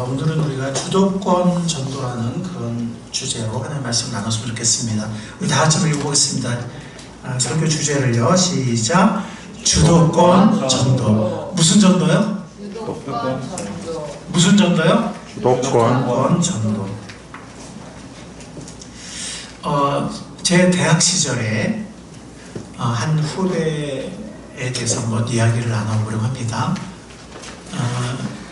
오늘은 우리가 주도권 전도라는 그런 주제로 하나님의 말씀을 나눴으면 좋겠습니다. 우리 다 같이 한번 읽어보겠습니다. 설교 주제를요. 시작. 주도권 전도. 무슨 전도요? 주도권 전도. 무슨 전도요? 주도권 전도. 제 대학 시절에 한 후배에 대해서 한번 이야기를 나눠보려고 합니다.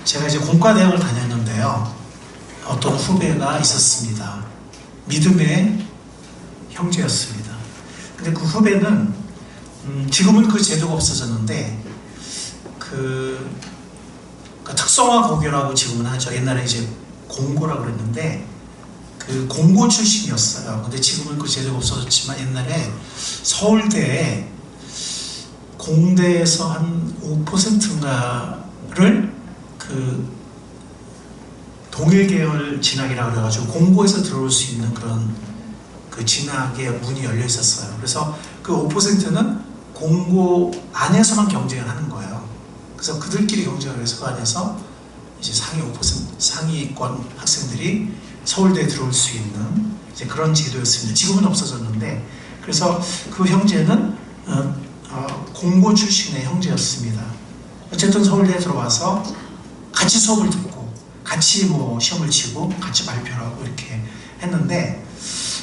제가 이제 공과대학을 다녔는데요. 어떤 후배가 있었습니다. 믿음의 형제였습니다. 근데 그 후배는 지금은 그 제도가 없어졌는데 그 특성화 고교라고 지금은 하죠. 옛날에 이제 공고라고 그랬는데 그 공고 출신이었어요. 근데 지금은 그 제도가 없어졌지만 옛날에 서울대에 공대에서 한 5%인가를 그 동일계열 진학이라고 그래가지고 공고에서 들어올 수 있는 그런 그 진학의 문이 열려 있었어요. 그래서 그 5%는 공고 안에서만 경쟁을 하는 거예요. 그래서 그들끼리 경쟁을 해서 그 안에서 이제 상위 5% 상위권 학생들이 서울대에 들어올 수 있는 이제 그런 제도였습니다. 지금은 없어졌는데, 그래서 그 형제는 공고 출신의 형제였습니다. 어쨌든 서울대에 들어와서 같이 수업을 듣고 같이 뭐 시험을 치고 같이 발표를 하고 이렇게 했는데,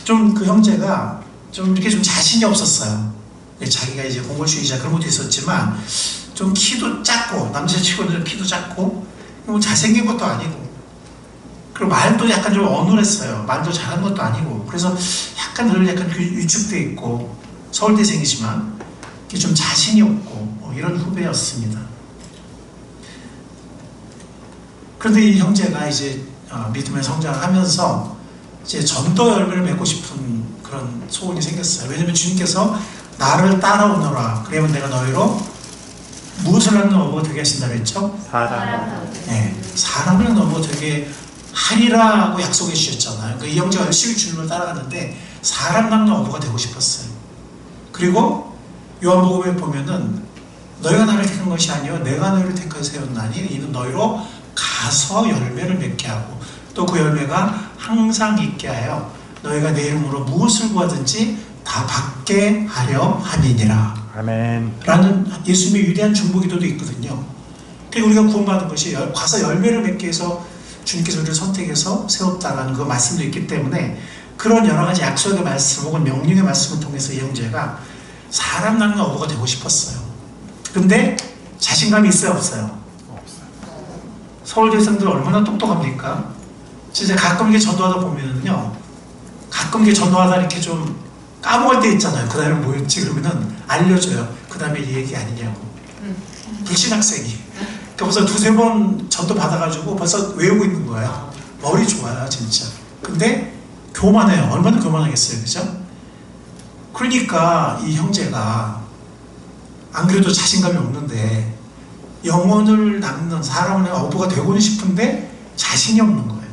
좀 그 형제가 좀 이렇게 좀 자신이 없었어요. 자기가 이제 공고주의자 그런 것도 있었지만 좀 키도 작고, 남자치고는 키도 작고 뭐 잘생긴 것도 아니고, 그리고 말도 약간 좀 어눌했어요. 말도 잘하는 것도 아니고, 그래서 약간 늘 약간 위축돼 있고, 서울대생이지만 좀 자신이 없고 이런 후배였습니다. 그런데 이 형제가 이제 믿음의 성장을 하면서 이제 전도 열매를 맺고 싶은 그런 소원이 생겼어요. 왜냐면 주님께서 나를 따라오너라, 그러면 내가 너희로 무엇을 하는 어부가 되게 하신다고 했죠? 사람을 어부가 되게 하리라고 약속해 주셨잖아요. 그러니까 이 형제가 열심히 주님을 따라가는데 사람 낳는 어부가 되고 싶었어요. 그리고 요한복음에 보면은 너희가 나를 택한 것이 아니요 내가 너희를 택하여 세웠나니 이는 너희로 가서 열매를 맺게 하고 또 그 열매가 항상 있게 하여 너희가 내 이름으로 무엇을 구하든지 다 받게 하려 함이니라. 아멘. 라는 예수님의 위대한 중보기도도 있거든요. 그리고 우리가 구원받은 것이 가서 열매를 맺게 해서 주님께서 우리를 선택해서 세웠다라는 그 말씀도 있기 때문에, 그런 여러 가지 약속의 말씀 혹은 명령의 말씀을 통해서 이 형제가 사람 낳는 어부가 되고 싶었어요. 근데 자신감이 있어요, 없어요? 서울대생들 얼마나 똑똑합니까? 진짜 가끔 이렇게 전도하다 보면은요, 가끔 이렇게 전도하다 이렇게 좀 까먹을 때 있잖아요. 그 다음에 뭐였지? 그러면은 알려줘요. 그 다음에 이 얘기 아니냐고. 불신학생이. 그러니까 벌써 두세 번 전도 받아가지고 벌써 외우고 있는 거예요. 머리 좋아요, 진짜. 근데 교만해요. 얼마나 교만하겠어요, 그죠? 그러니까 이 형제가 안 그래도 자신감이 없는데 영혼을 낳는 사람의 어부가 되고는 싶은데 자신이 없는 거예요.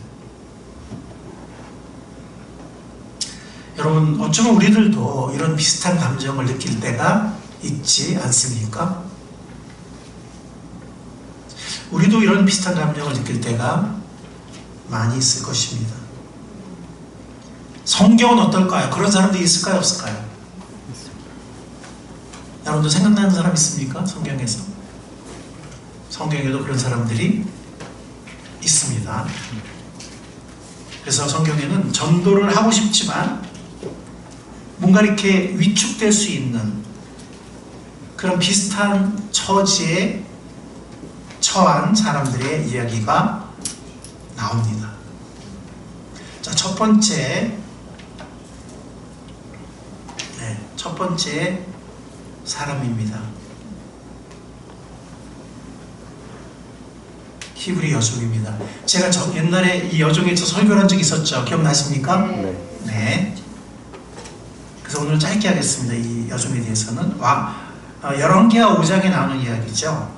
여러분, 어쩌면 우리들도 이런 비슷한 감정을 느낄 때가 있지 않습니까? 우리도 이런 비슷한 감정을 느낄 때가 많이 있을 것입니다. 성경은 어떨까요? 그런 사람들이 있을까요? 없을까요? 여러분도 생각나는 사람 있습니까? 성경에서? 성경에도 그런 사람들이 있습니다. 그래서 성경에는 전도를 하고 싶지만 뭔가 이렇게 위축될 수 있는 그런 비슷한 처지에 처한 사람들의 이야기가 나옵니다. 자, 첫 번째 사람입니다. 히브리 여종입니다. 제가 옛날에 이 여종에서 설교를 한 적이 있었죠. 기억나십니까? 네. 그래서 오늘 짧게 하겠습니다. 이 여종에 대해서는 열왕기하 5장에 나오는 이야기죠.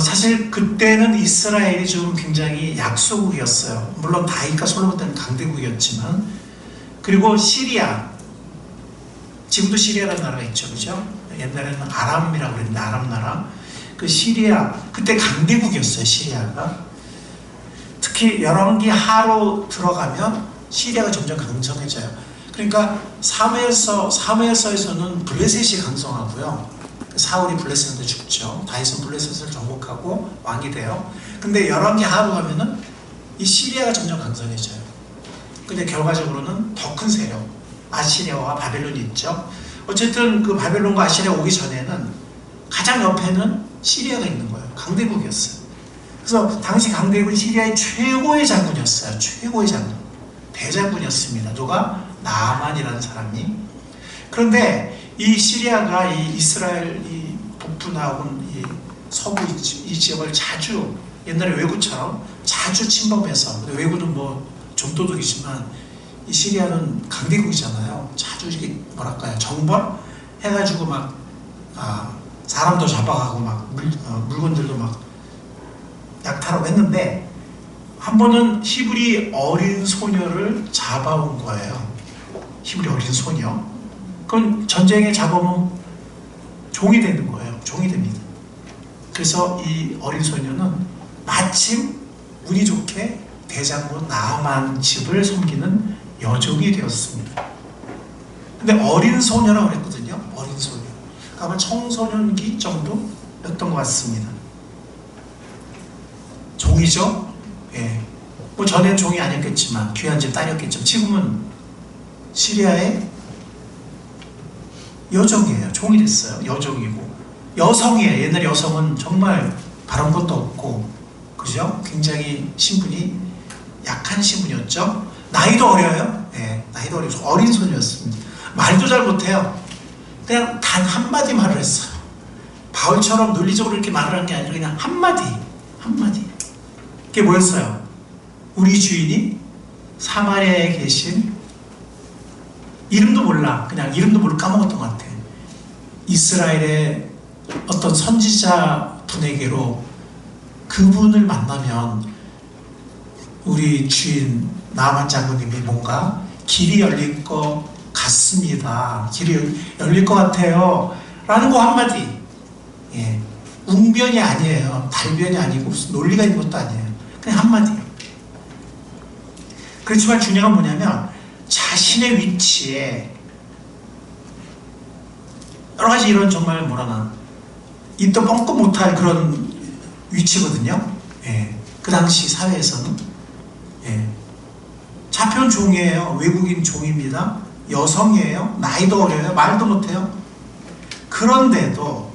사실 그때는 이스라엘이 좀 굉장히 약소국이었어요. 물론 다윗과 솔로몬 때는 강대국이었지만, 그리고 시리아, 지금도 시리아라는 나라가 있죠, 그죠? 옛날에는 아람이라고 그랬는데 아람 나라, 그 시리아, 그때 강대국이었어요, 시리아가. 특히 열왕기 하로 들어가면 시리아가 점점 강성해져요. 그러니까 사무엘서에서는 블레셋이 강성하고요. 사울이 블레셋한테 죽죠. 다윗은 블레셋을 정복하고 왕이 돼요. 근데 열왕기 하로 가면은 이 시리아가 점점 강성해져요. 근데 결과적으로는 더 큰 세력, 아시리아와 바벨론이 있죠. 어쨌든 그 바벨론과 아시리아 오기 전에는 가장 옆에는 시리아가 있는 거예요. 강대국이었어요. 그래서 당시 강대국은 시리아의 최고의 장군이었어요. 최고의 장군. 대장군이었습니다. 누가? 나아만이라는 사람이. 그런데 이 시리아가 이 이스라엘 이 북부나 혹은 이 서부 이 지역을 자주 옛날에 외구처럼 자주 침범해서, 외구는 뭐 좀도둑이지만 이 시리아는 강대국이잖아요. 자주 이게 뭐랄까요, 정벌 해가지고 막 사람도 잡아가고 막 물건들도 막 약탈하고 했는데, 한 번은 히브리 어린 소녀를 잡아온 거예요. 히브리 어린 소녀. 그건 전쟁에 잡아오면 종이 되는 거예요. 종이 됩니다. 그래서 이 어린 소녀는 마침 운이 좋게 대장군 나아만 집을 섬기는 여종이 되었습니다. 근데 어린 소녀라고 그랬거든요. 어린 소녀. 아마 청소년기 정도였던 것 같습니다. 종이죠? 예. 뭐 전엔 종이 아니었겠지만 귀한 집 딸이었겠지만 지금은 시리아의 여종이에요. 종이 됐어요. 여종이고 여성이에요. 옛날 여성은 정말 바른 것도 없고, 그죠? 굉장히 신분이 약한 신분이었죠. 나이도 어려요. 예, 나이도 어려서 어린 소녀였습니다. 말도 잘 못해요. 그냥 단 한마디 말을 했어요. 바울처럼 논리적으로 이렇게 말을 한 게 아니라 그냥 한마디. 그게 뭐였어요? 우리 주인이 사마리아에 계신, 이름도 몰라. 그냥 이름도 모르고 까먹었던 것 같아요. 이스라엘의 어떤 선지자 분에게로 그분을 만나면 우리 주인 나아만 장군님이 뭔가 길이 열릴 것 같습니다. 길이 열릴 것 같아요. 라는 거 한마디. 예. 웅변이 아니에요. 달변이 아니고 무슨 논리가 있는 것도 아니에요. 그냥 한마디예요. 그렇지만 중요한 건 뭐냐면 자신의 위치에 여러 가지 이런 정말 뭐라나 입도 뻥끗 못할 그런 위치거든요. 예. 그 당시 사회에서는. 예. 잡혀온 종이에요. 외국인 종입니다. 여성이에요. 나이도 어려요. 말도 못해요. 그런데도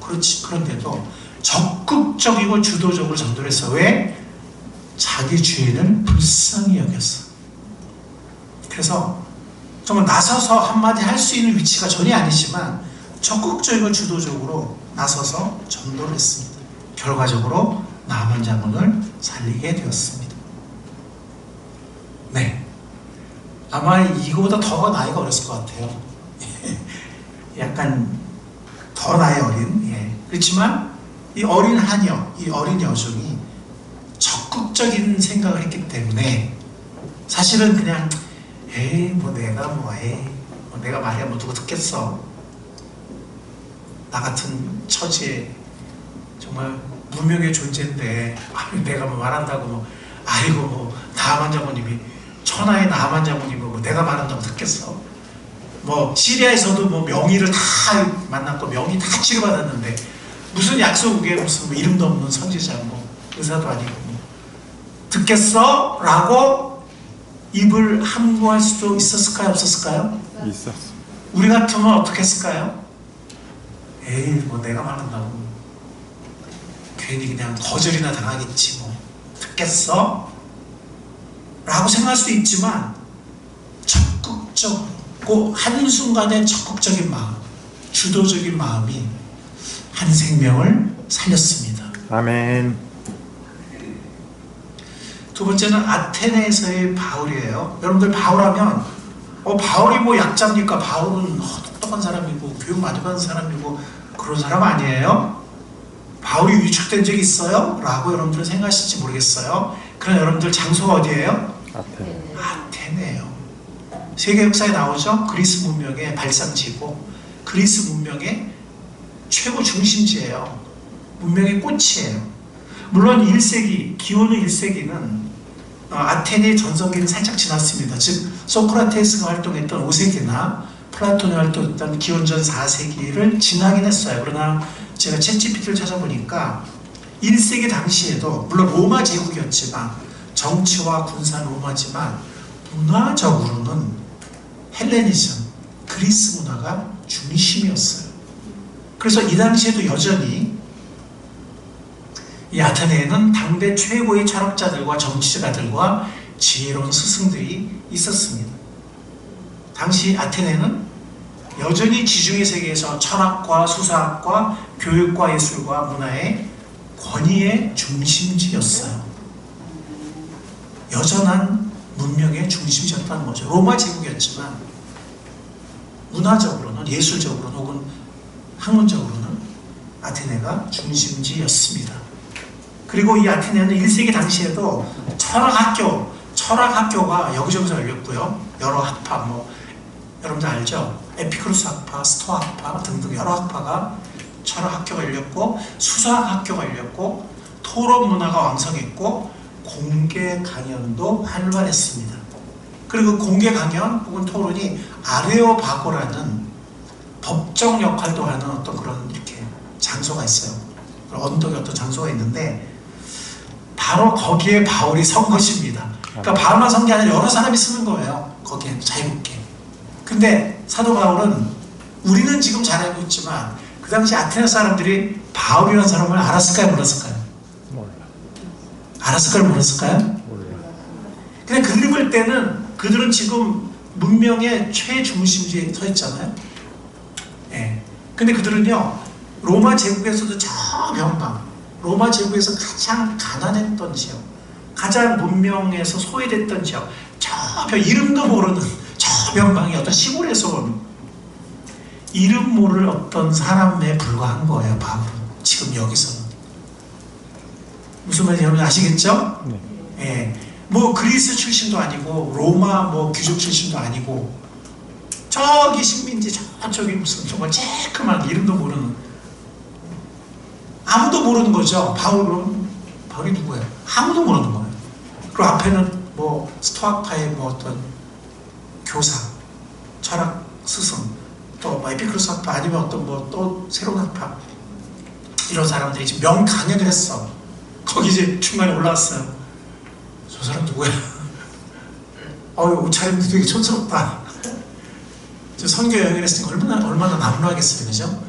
적극적이고 주도적으로 전도를 했어. 왜? 자기 주인을 불쌍히 여겼어. 그래서 정말 나서서 한마디 할 수 있는 위치가 전혀 아니지만 적극적이고 주도적으로 나서서 전도를 했습니다. 결과적으로 나아만 장군을 살리게 되었습니다. 네, 아마 이거보다 더 나이가 어렸을 것 같아요. 약간 더 나이 어린. 예. 그렇지만 이 어린 하녀, 이 어린 여종이 적극적인 생각을 했기 때문에 사실은 그냥 에이 뭐 내가 내가 말이야 뭐 누구 듣겠어. 나 같은 처지에 정말 무명의 존재인데 내가 뭐 말한다고 뭐 아이고 뭐 나아만 장군님이 천하의 나아만 장군님이 뭐 내가 말한다고 듣겠어. 뭐 시리아에서도 뭐 명의를 다 만났고 명의 다 치료받았는데 무슨 약속에 무슨 뭐 이름도 없는 선지자 뭐 의사도 아니고 뭐 듣겠어? 라고 입을 함구할 수도 있었을까요? 없었을까요? 있었어. 우리 같으면 어떻게 했을까요? 에이 뭐 내가 말한다고 괜히 그냥 거절이나 당하겠지 뭐 듣겠어? 라고 생각할 수도 있지만 적극적이고 한순간의 적극적인 마음, 주도적인 마음이 한 생명을 살렸습니다. 아멘. 두 번째는 아테네에서의 바울이에요. 여러분들 바울하면 바울이 뭐 약자입니까? 바울은 똑똑한 사람이고 교육 많이 받은 사람이고 그런 사람 아니에요? 바울이 위축된 적이 있어요? 라고 여러분들 생각하실지 모르겠어요. 그럼 여러분들 장소가 어디예요? 아테네. 아테네예요. 세계 역사에 나오죠? 그리스 문명의 발상지고 그리스 문명의 최고 중심지예요. 문명의 꽃이에요. 물론 1세기, 기원후 1세기는 아테네 전성기는 살짝 지났습니다. 즉 소크라테스가 활동했던 5세기나 플라톤이 활동했던 기원전 4세기를 지나긴 했어요. 그러나 제가 챗GPT를 찾아보니까 1세기 당시에도 물론 로마 제국이었지만 정치와 군사는 로마지만 문화적으로는 헬레니즘, 그리스 문화가 중심이었어요. 그래서 이 당시에도 여전히 이 아테네에는 당대 최고의 철학자들과 정치가들과 지혜로운 스승들이 있었습니다. 당시 아테네는 여전히 지중해 세계에서 철학과 수사학과 교육과 예술과 문화의 권위의 중심지였어요. 여전한 문명의 중심지였다는 거죠. 로마 제국이었지만 문화적으로는, 예술적으로는 혹은 학문적으로는 아테네가 중심지였습니다. 그리고 이 아테네는 1세기 당시에도 철학학교가 여기저기서 열렸고요. 여러 학파, 여러분들 알죠? 에피쿠로스 학파, 스토아 학파 등등 여러 학파가 철학학교가 열렸고, 수사학교가 열렸고, 토론 문화가 왕성했고, 공개 강연도 활발했습니다. 그리고 그 공개 강연 혹은 토론이 아레오바고라는 법정 역할도 하는 어떤 그런 이렇게 장소가 있어요. 언덕에 어떤 장소가 있는데 바로 거기에 바울이 선 것입니다. 그러니까 바울만 선 게 아니라 여러 사람이 쓰는 거예요. 거기에 자유롭게. 근데 사도 바울은 우리는 지금 잘 알고 있지만 그 당시 아테네 사람들이 바울이라는 사람을 알았을까요? 몰랐을까요? 몰라. 알았을까요? 몰랐을까요? 몰라. 근데 그들이 볼 때는 그들은 지금 문명의 최중심지에 서 있잖아요. 예. 근데 그들은요, 로마 제국에서도 저 변방, 로마 제국에서 가장 가난했던 지역, 가장 문명에서 소외됐던 지역, 이름도 모르는 저 변방의 어떤 시골에서 온 이름 모를 어떤 사람에 불과한 거예요, 바울은. 지금 여기서는. 무슨 말인지 여러분 아시겠죠? 네. 예. 그리스 출신도 아니고, 로마 귀족 출신도 아니고, 저기 식민지, 저기 무슨 정말 쬐끄만 이름도 모르는, 아무도 모르는 거죠. 바울이 누구예요? 아무도 모르는 거예요. 그리고 앞에는 스토아파의 어떤 교사, 철학 스승, 또 에피쿠로스 학파 아니면 어떤 또 새로운 학파, 이런 사람들이 지금 명강연을 했어. 거기 이제 중간에 올라왔어요. 저 사람 누구야? 옷차림도 되게 촌스럽다. 저 선교 여행을 했으니까 얼마나 나무라겠어요, 그죠?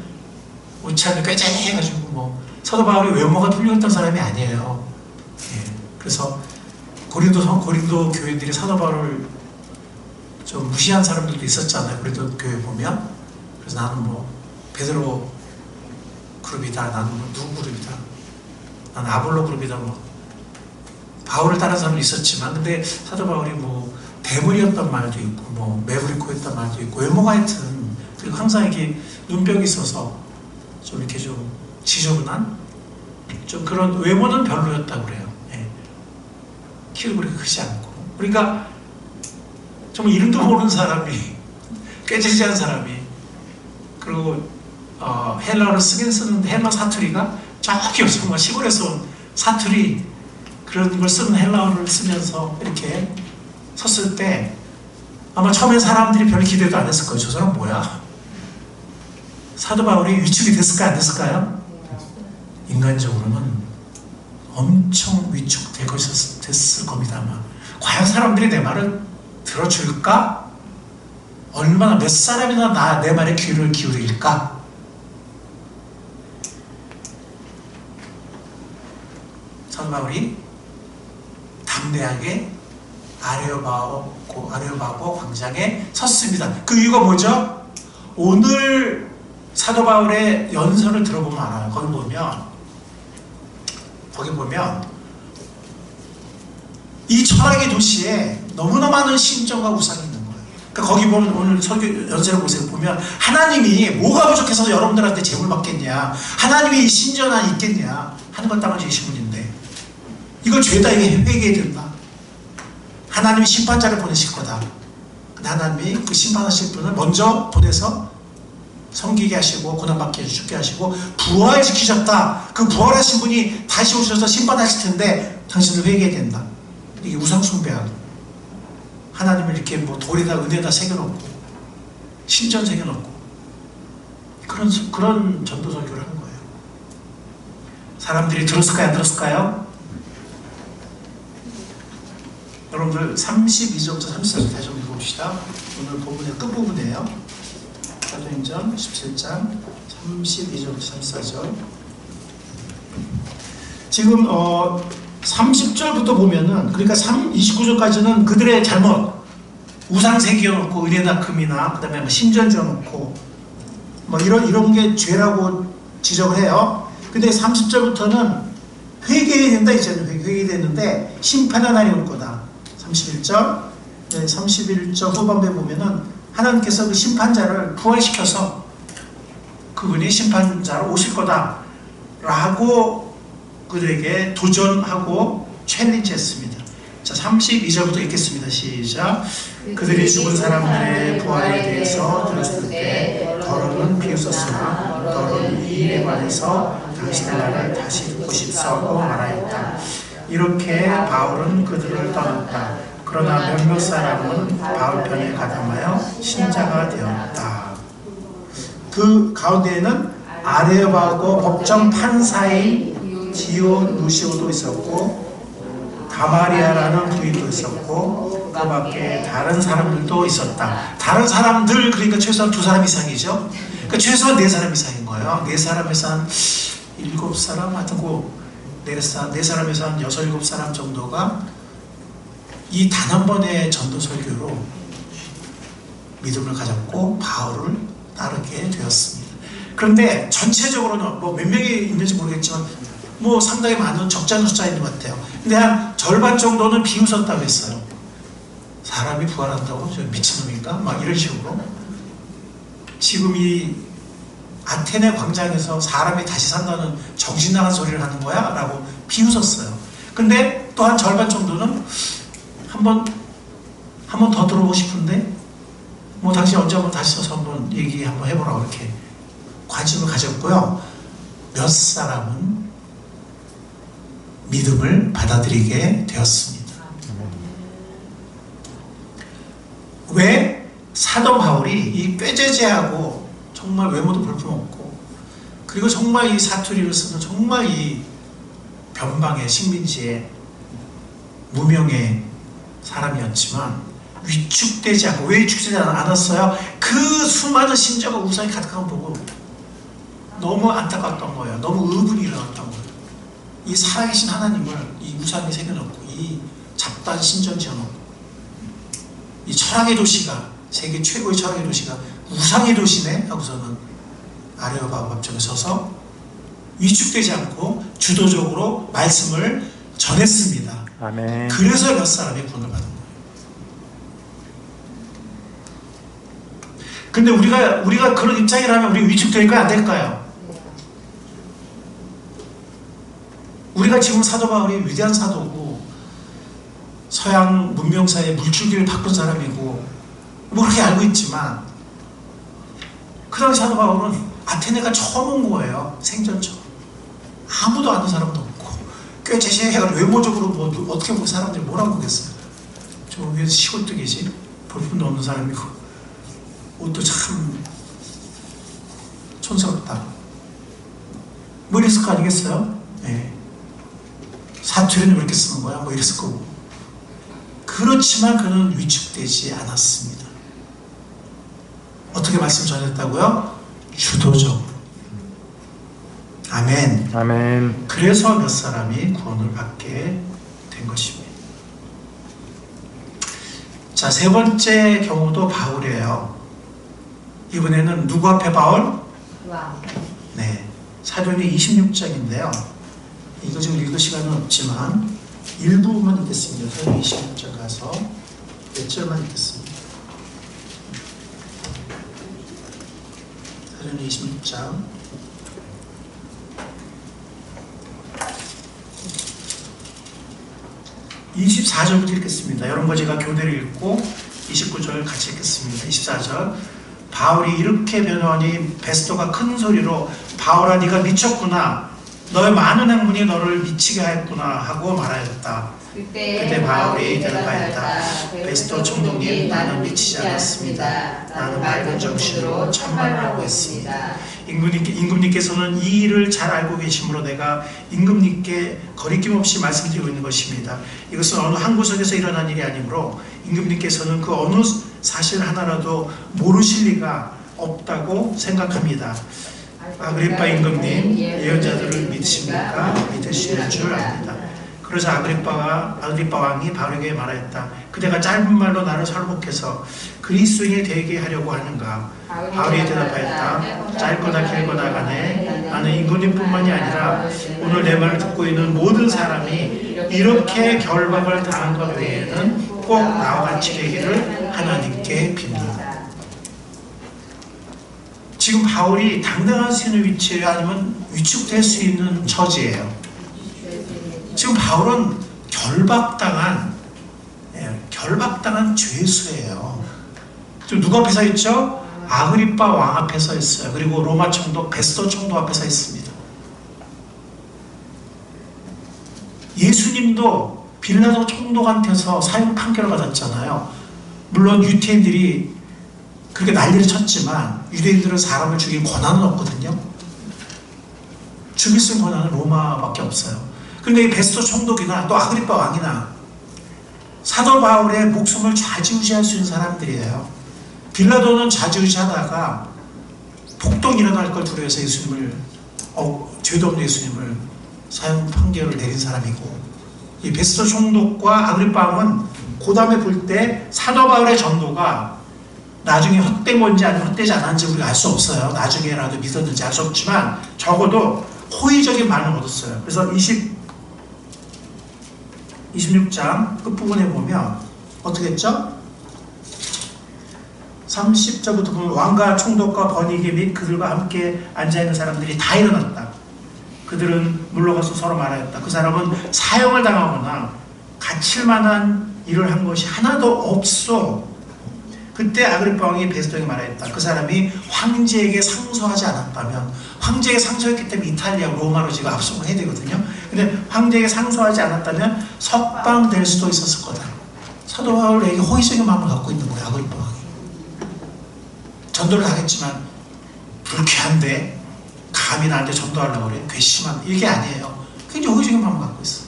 옷차림이 꾀재해가지고 사도 바울이 외모가 훌륭했던 사람이 아니에요. 예. 그래서 고린도 교회들이 사도 바울을 좀 무시한 사람들도 있었잖아요. 고린도 교회 보면. 그래서 나는 베드로 그룹이다. 나는 누구 그룹이다. 나는 아볼로 그룹이다. 바울을 따르는 사람도 있었지만, 근데 사도 바울이 대물이었단 말도 있고, 매부리코였단 말도 있고, 외모가 하여튼, 그리고 항상 이렇게 눈병이 있어서 좀 이렇게 좀 지저분한, 좀 그런 외모는 별로였다고 그래요. 예. 키도 그렇게 크지 않고. 그러니까 정말 이름도 모르는 사람이, 꾀지지한 사람이, 그리고 헬라어를 쓰긴 쓰는데 헬라 사투리가 저기 정말 시골에서 온 사투리, 그런 걸 쓰는 헬라어를 쓰면서 이렇게 섰을 때 아마 처음에 사람들이 별 기대도 안 했을 거예요. 저 사람 뭐야? 사도 바울이 위축이 됐을까요? 안 됐을까요? 인간적으로는 엄청 위축됐을 겁니다. 아마. 과연 사람들이 내 말을 들어줄까? 얼마나 몇 사람이나 내 말에 귀를 기울일까? 사도 바울이 담대하게 아레오바고 광장에 섰습니다. 그 이유가 뭐죠? 오늘 사도 바울의 연설을 들어보면 알아요. 거기 보면 이 철학의 도시에 너무나 많은 신전과 우상이 있는 거예요. 그러니까 거기 보면 오늘 설교 연설을 보면 하나님이 뭐가 부족해서 여러분들한테 재물 받겠냐, 하나님이 신전 안에 있겠냐 하는 건 땅을 지으신 분인데, 이걸 죄다 회개해야 된다. 하나님이 심판자를 보내실 거다. 근데 하나님이 그 심판하실 분을 먼저 보내서 섬기게 하시고 고난받게 죽게 하시고 부활시키셨다. 그 부활하신 분이 다시 오셔서 심판하실 텐데 당신들 회개해야 된다. 이게 우상숭배하고 하나님을 이렇게 뭐 돌에다 은혜다 새겨놓고 신전 새겨놓고 그런 전도 설교를 하는 거예요. 사람들이 들었을까요? 안 들었을까요? 여러분들 32절부터 34절 다시 한번 읽어봅시다. 오늘 본문의 끝부분이에요. 사도행전 17장 32절부터 34절. 지금 30절부터 보면은, 그러니까 29절까지는 그들의 잘못, 우상 새겨놓고 은혜나 금이나 그다음에 뭐 신전 지어놓고 뭐 이런 게 죄라고 지적을 해요. 근데 30절부터는 회개해야 된다 이제는 회개됐는데 심판의 날이 올 거다. 31절, 네, 31절 후반부에 보면은 하나님께서 그 심판자를 부활시켜서 그분이 심판자로 오실 거다 라고 그들에게 도전하고 챌린지했습니다. 자, 32절부터 읽겠습니다. 시작. 그들이 죽은 사람들의 부활에 대해서 들었을 때 더러는 비웃었으나 더러는 이 일에 관해서 당신의 말을 다시 듣고 싶사고 말하였다. 이렇게 바울은 그들을 떠났다. 그러나 몇몇 사람은 바울 편에 가담하여 신자가 되었다. 그 가운데에는 아레오바하고 법정 판사인 디오누시오도 있었고 가마리아라는 부인도 있었고 그 밖에 다른 사람들도 있었다. 다른 사람들 그러니까 최소한 2사람 이상이죠. 그러니까 최소한 4사람 이상인 거예요. 4사람에서 한 7사람 하여튼 그 4사람에서 한 6, 7사람 정도가 이 단 한 번의 전도 설교로 믿음을 가졌고 바울을 따르게 되었습니다. 그런데 전체적으로는 뭐 몇 명이 있는지 모르겠지만 뭐 상당히 많은 적지 않은 숫자인 것 같아요. 근데 한 절반 정도는 비웃었다고 했어요. 사람이 부활한다고? 저 미친놈인가? 막 이런 식으로. 지금 이 아테네 광장에서 사람이 다시 산다는 정신 나간 소리를 하는 거야? 라고 비웃었어요. 근데 또 한 절반 정도는 한 번 더 들어보고 싶은데 뭐 당신 언제 한번 다시 서서 한번 얘기 한번 해보라고 이렇게 관심을 가졌고요. 몇 사람은 믿음을 받아들이게 되었습니다. 왜? 사도 바울이 이 꾀죄죄하고 정말 외모도 볼품없고 그리고 정말 이 사투리를 쓰는 정말 이 변방의 식민지의 무명의 사람이었지만 위축되지 않고 왜 위축되지 않았어요? 그 수많은 신자가 우상이 가득한 걸 보고 너무 안타까웠던 거예요. 너무 의분이 일어났던 거예요. 이 살아계신 하나님을 이 우상에 새겨놓고 이 잡다한 신전 지어놓고 이 철학의 도시가 세계 최고의 철학의 도시가 우상의 도시네 하고서는 아레오바하 법정에 서서 위축되지 않고 주도적으로 말씀을 전했습니다. 아멘. 그래서 몇 사람이 구원을 받은 거예요. 근데 우리가 그런 입장이라면 우리 위축될까요? 안 될까요? 우리가 지금 사도 바울이 위대한 사도고 서양 문명사의 물줄기를 바꾼 사람이고 뭐 그렇게 알고 있지만 그 당시 사도 바울은 아테네가 처음 온 거예요. 생전 처음. 아무도 아는 사람도 없고 꽤 제시해가지고 외모적으로 뭐 어떻게 보면 사람들이 뭐라고 보겠어요. 저 위에서 시골뜨기지 볼품도 없는 사람이고 옷도 참 촌스럽다. 뭐 이랬을 거 아니겠어요? 네. 사투리는 왜 이렇게 쓰는 거야? 뭐 이랬을 거고. 그렇지만 그는 위축되지 않았습니다. 어떻게 말씀 전했다고요? 주도적으로. 아멘. 아멘. 그래서 몇 사람이 구원을 받게 된 것입니다. 자, 3번째 경우도 바울이에요. 이번에는 누구 앞에 바울? 네, 사도행전 26장인데요. 이거 지금 읽을 시간은 없지만 일부만 읽겠습니다. 사도행전 26장 가서 몇 절만 읽겠습니다. 사도행전 26장 24절부터 읽겠습니다. 여러분 거 제가 교대를 읽고 29절 같이 읽겠습니다. 24절 바울이 이렇게 변호하니 베스토가 큰 소리로 바울아 네가 미쳤구나 너의 많은 행문이 너를 미치게 하였구나 하고 말하였다. 그때 바울이 대답하였다. 베스토 총독님, 나는 미치지 않았습니다. 나는 맑은 정신으로 참말을 하고 있습니다. 임금님께서는 이 일을 잘 알고 계시므로 내가 임금님께 거리낌 없이 말씀드리고 있는 것입니다. 이것은 어느 한 구석에서 일어난 일이 아니므로 임금님께서는 그 어느 사실 하나라도 모르실 리가 없다고 생각합니다. 아그리빠 임금님, 예언자들을 믿으십니까? 믿으시는 줄 압니다. 그러자 아그리빠 왕이 바울에게 말하였다. 그대가 짧은 말로 나를 설복해서 그리스도인이 되게 하려고 하는가? 바울이 대답하였다. 짧거나 길거나 간에 나는 임금님뿐만이 아니라 오늘 내 말을 듣고 있는 모든 사람이 이렇게 결박을 당한 것 외에는 꼭 나와 같이 되기를 하나님께 빕니다. 지금 바울이 당당할 수 있는 위치에 아니면 위축될 수 있는 처지예요. 지금 바울은 결박당한 죄수예요. 지금 누구 앞에 서 있죠? 아그리빠 왕 앞에 서 있어요. 그리고 로마 총독 베스토 총독 앞에 서 있습니다. 예수님도 빌라도 총독한테서 사형 판결을 받았잖아요. 물론 유태인들이 그렇게 난리를 쳤지만 유대인들은 사람을 죽일 권한은 없거든요. 죽일 수 있는 권한은 로마밖에 없어요. 그런데 이 베스토 총독이나 또 아그리빠 왕이나 사도 바울의 목숨을 좌지우지할 수 있는 사람들이에요. 빌라도는 좌지우지하다가 폭동이 일어날 걸 두려워서 예수님을 죄도 없는 예수님을 사형 판결을 내린 사람이고, 이 베스토 총독과 아그리빠 왕은 고담에 볼 때 사도 바울의 전도가 나중에 헛된 건지 아니면 헛되지 않았는지 우리가 알 수 없어요. 나중에라도 믿었는지 알 수 없지만 적어도 호의적인 반응을 얻었어요. 그래서 26장 끝부분에 보면 어떻게 했죠? 30절부터 보면 왕과 총독과 번이게 및 그들과 함께 앉아있는 사람들이 다 일어났다. 그들은 물러가서 서로 말하였다. 그 사람은 사형을 당하거나 갇힐 만한 일을 한 것이 하나도 없어. 그때 아그리빠 왕이 베스토에게 말하였다. 그 사람이 황제에게 상소하지 않았다면, 황제에게 상소했기 때문에 이탈리아 로마로 지금 압송을 해야 되거든요. 근데 황제에게 상소하지 않았다면 석방될 수도 있었을 거다. 사도 바울에게 호의적인 마음을 갖고 있는 거예요. 아그리빠 왕이 전도를 하겠지만 불쾌한데 감히 나한테 전도하려고 그래, 괘씸한, 이게 아니에요. 굉장히 호의적인 마음을 갖고 있어요.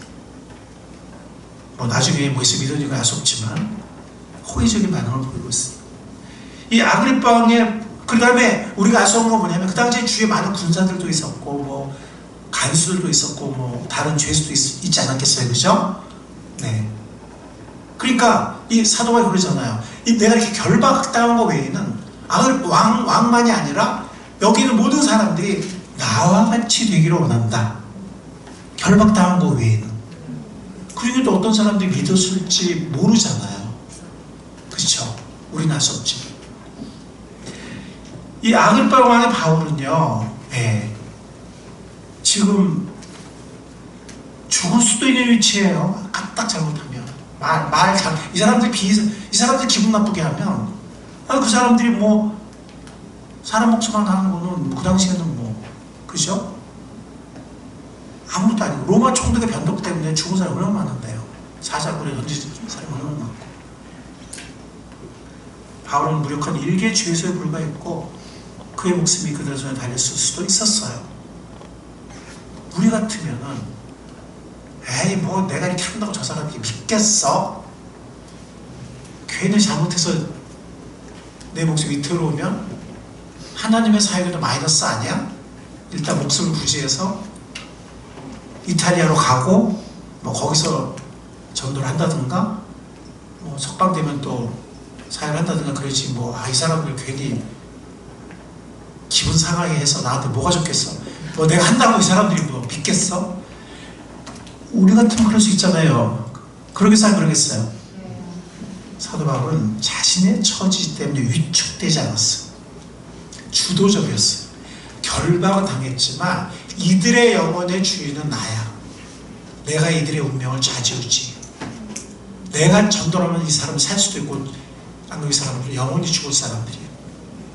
뭐 나중에 뭐 있어 믿어지는 건 알 수 없지만 호의적인 반응을 보이고 있습니다. 이 아그리빠 왕의, 그 다음에 우리가 알 수 없는 건 뭐냐면 그 당시에 주위에 많은 군사들도 있었고 뭐 간수들도 있었고 뭐 다른 죄수도 있지 않았겠어요, 그죠? 네. 그러니까 이 사도가 그러잖아요. 내가 이렇게 결박당한 거 외에는 왕만이 아니라 여기 있는 모든 사람들이 나와 같이 되기를 원한다. 결박당한 거 외에는. 그리고 또 어떤 사람들이 믿었을지 모르잖아요. 그렇죠? 우리는 알 수 없지. 이 아그리빠 왕의 바울은요, 지금 죽을 수도 있는 위치예요. 딱 잘못하면 이 사람들 기분 나쁘게 하면, 그 사람들이 뭐 사람 목숨 하나 하는 거는 그 당시에는 뭐, 그죠? 아무것도 아니고 로마 총독의 변덕 때문에 죽은 사람이 얼마나 많은데요. 사자굴에 던진 사람이 얼마나 많고. 바울은 무력한 일개 죄수에 불과했고 그의 목숨이 그들 손에 달렸을 수도 있었어요. 우리 같으면은 에이 뭐 내가 이렇게 한다고 저 사람이 믿겠어? 괜히 잘못해서 내 목숨이 위태로우면 하나님의 사역에도 마이너스 아니야? 일단 목숨을 부지해서 이탈리아로 가고 뭐 거기서 전도를 한다든가 뭐 석방되면 또 사역을 한다든가 그러지 뭐 이 사람들 괜히 기분 상하게 해서 나한테 뭐가 좋겠어? 뭐 내가 한다고 이 사람들이 뭐 믿겠어? 우리 같으면 그럴 수 있잖아요. 그러겠어요, 안 그러겠어요? 사도 바울은 자신의 처지 때문에 위축되지 않았어요. 주도적이었어요. 결박은 당했지만 이들의 영혼의 주인은 나야. 내가 이들의 운명을 좌지우지. 내가 전도하면 이 사람은 살 수도 있고 안 그러면 이 사람은 영원히 죽을 사람들이에요.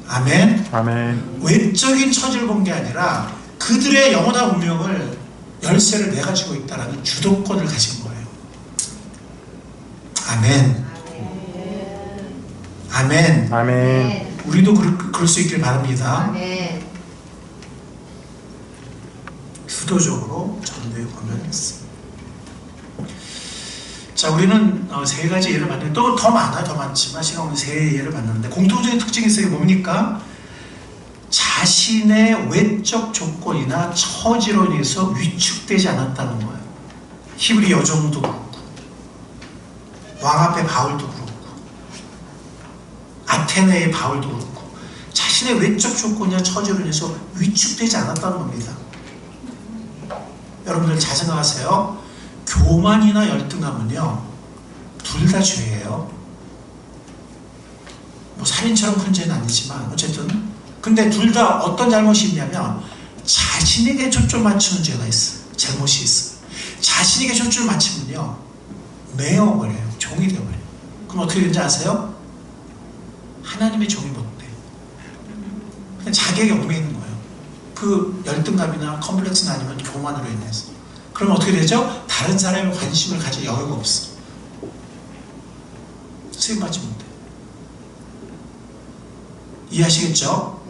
아멘. 아멘. 외적인 처지를 본 게 아니라 그들의 영원한 운명을 열쇠를 내가 쥐고 있다는 주도권을 가진 거예요. 아멘. 아멘. 아멘. 우리도 그럴 수 있길 바랍니다. 아멘. 주도적으로 전도에 권면했습니다. 자, 우리는 세 가지 예를 봤는데 또 더 많아요. 더 많지만 시간 없는 세 예를 봤는데 공통적인 특징이 있어요. 뭡니까? 자신의 외적 조건이나 처지로 인해서 위축되지 않았다는 거예요. 히브리 여종도 그렇고 왕 앞에 바울도 그렇고 아테네의 바울도 그렇고 자신의 외적 조건이나 처지로 인해서 위축되지 않았다는 겁니다. 여러분들 잘 생각하세요. 교만이나 열등함은요 둘 다 죄예요. 뭐 살인처럼 큰 죄는 아니지만 어쨌든 근데 둘 다 어떤 잘못이 있냐면 자신에게 초점 맞추는 죄가 있어요. 잘못이 있어요. 자신에게 초점을 맞추면요 매어버려요. 종이 되어버려요. 그럼 어떻게 되는지 아세요? 하나님의 종이 못 돼. 그냥 자기에게 얽매이는 거예요. 그 열등감이나 컴플렉스나 아니면 교만으로 인해서. 그럼 어떻게 되죠? 다른 사람의 관심을 가질 여유가 없어. 쓰임받지 못해. 이해하시겠죠?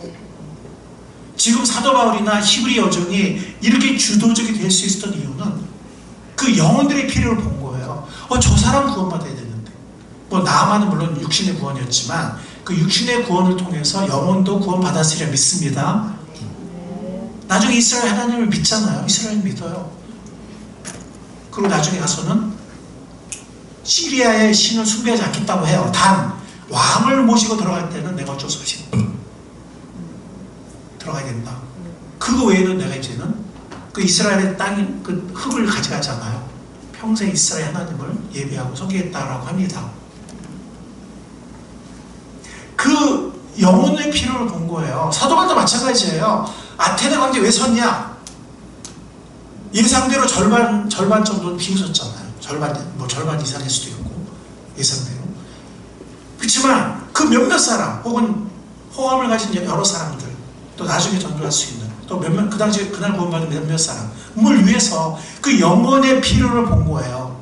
지금 사도 바울이나 히브리 여정이 이렇게 주도적이 될 수 있었던 이유는 그 영혼들의 필요를 본 거예요. 저 사람 구원받아야 되는데. 뭐 나만은 물론 육신의 구원이었지만 그 육신의 구원을 통해서 영혼도 구원받았으리라 믿습니다. 나중에 이스라엘 하나님을 믿잖아요. 이스라엘 믿어요. 그리고 나중에 가서는 시리아의 신을 숭배하지 않겠다고 해요. 단 왕을 모시고 들어갈 때는 내가 어쩔 수 없이 들어가야 된다. 그거 외에는 내가 이제는 그 이스라엘의 땅, 그 흙을 가져가잖아요. 평생 이스라엘 하나님을 예배하고 섬기겠다라고 합니다. 그 영혼의 필요를 본 거예요. 사도 바울도 마찬가지예요. 아테네 광제 왜 섰냐? 예상대로 절반 정도는 비웃었잖아요. 절반 이상일 수도 있고 예상대로. 그렇지만 그 몇몇 사람 혹은 호감을 가진 여러 사람들 또 나중에 전도할 수 있는 또 몇몇 그 당시에 그날 구원받은 몇몇 사람을 위해서 그 영혼의 필요를 본 거예요.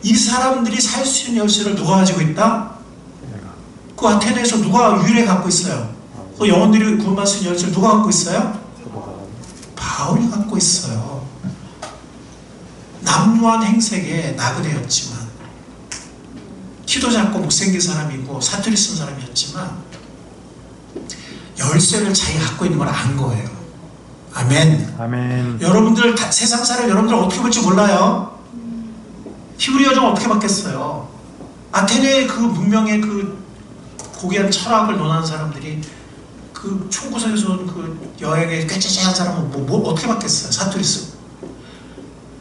이 사람들이 살 수 있는 열쇠를 누가 가지고 있다? 그 아테네에서 누가 유일하게 갖고 있어요? 그 영혼들이 구원받을 수 있는 열쇠를 누가 갖고 있어요? 바울이 갖고 있어요. 남루한 행색에 나그네였지만 키도 작고 못생긴 사람이고 사투리 쓴 사람이었지만 열쇠를 자기가 갖고 있는 걸 안 거예요. 아멘. 아멘. 여러분들 세상 사람 여러분들 어떻게 볼지 몰라요. 히브리 여정 어떻게 받겠어요? 아테네의 그 문명의 그 고귀한 철학을 논하는 사람들이 그 총구석에서 온 그 여행에 깨째째한 사람은 뭐 어떻게 받겠어요? 사투리 쓰고.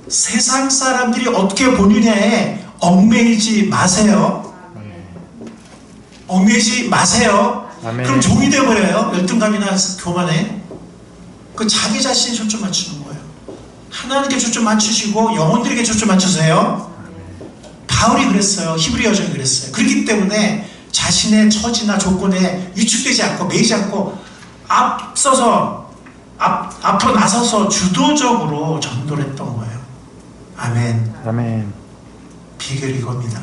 세상 사람들이 어떻게 보느냐에 얽매이지 마세요. 얽매이지 마세요. 아멘. 그럼 종이 되어버려요. 열등감이나 교만에. 그 자기 자신에 초점 맞추는 거예요. 하나님께 초점 맞추시고 영혼들에게 초점 맞추세요. 바울이 그랬어요. 히브리 여정이 그랬어요. 그렇기 때문에 자신의 처지나 조건에 위축되지 않고 매이지 않고 앞으로 나서서 주도적으로 전도를 했던 거예요. 아멘. 아멘. 비결이 이겁니다.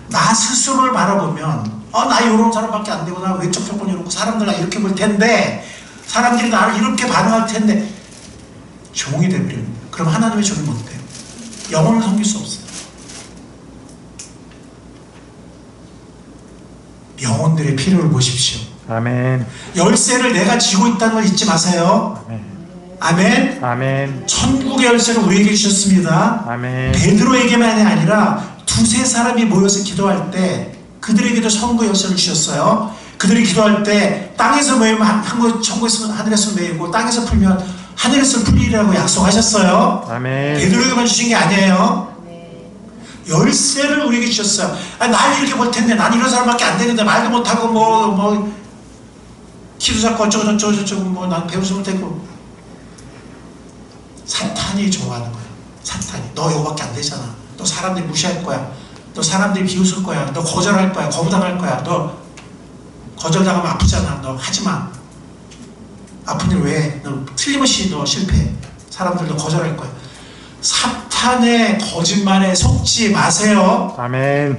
나 스스로를 바라보면 나 이런 사람밖에 안 되고 나 외적 조건이 이렇고 사람들 나 이렇게 볼 텐데 사람들이 나를 이렇게 반응할 텐데 종이 되버립니다. 그럼 하나님의 종이 못 돼요. 영혼을 섬길 수 없어요. 영혼들의 필요를 보십시오. 아멘. 열쇠를 내가 쥐고 있다는 걸 잊지 마세요. 아멘. 아멘. 아멘. 천국의 열쇠를 우리에게 주셨습니다. 아멘. 베드로에게만이 아니라 두세 사람이 모여서 기도할 때 그들에게도 천국의 열쇠를 주셨어요. 그들이 기도할 때 땅에서 모이면 천국에서 하늘에서 모이고 땅에서 풀면 하늘에서 풀리라고 약속하셨어요. 아멘. 베드로에게만 주신 게 아니에요. 열쇠를 우리에게 주셨어요. 날 이렇게 볼 텐데 난 이런 사람밖에 안 되는데 말도 못하고 뭐 키도 작고 어쩌고 난 배우지 못하고 사탄이 좋아하는 거야. 사탄이 너 이거밖에 안 되잖아. 너 사람들이 무시할 거야. 너 사람들이 비웃을 거야. 너 거절할 거야. 거부당할 거야. 너 거절당하면 아프잖아. 너 하지마. 아픈 일 왜? 너 틀림없이 너 실패해. 사람들 너 거절할 거야. 사탄의 거짓말에 속지 마세요. 아멘.